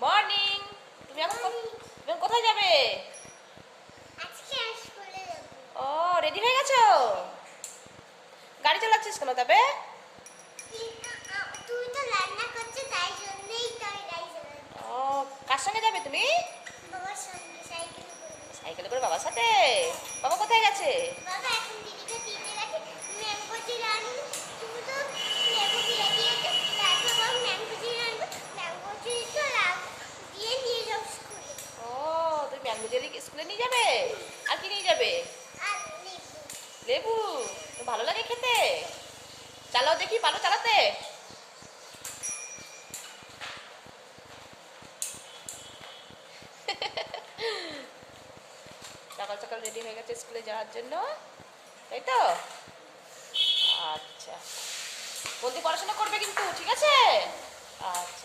Morning. তুমি এখন কোথায় যাবে? ও, রেডি হয়ে গেছো? গাড়ি চালাচ্ছিস কেন তবে? ও, কার সঙ্গে যাবে তুমি? সাইকেলে করে বাবার সাথে? বাবা কোথায় গেছে? ও, তুমি ম্যাঙ্গো জেলি স্কুলে নিয়ে যাবে? আর কি নিয়ে যাবে? লেবু। তো ভালো লাগে খেতে? চালাও দেখি, পারো চালাতে? সকাল সকাল রেডি হয়ে গেছে স্কুলে যাওয়ার জন্য, তাই তো? আচ্ছা, মন দিয়ে পড়াশোনা করবে কিন্তু, ঠিক আছে? আচ্ছা।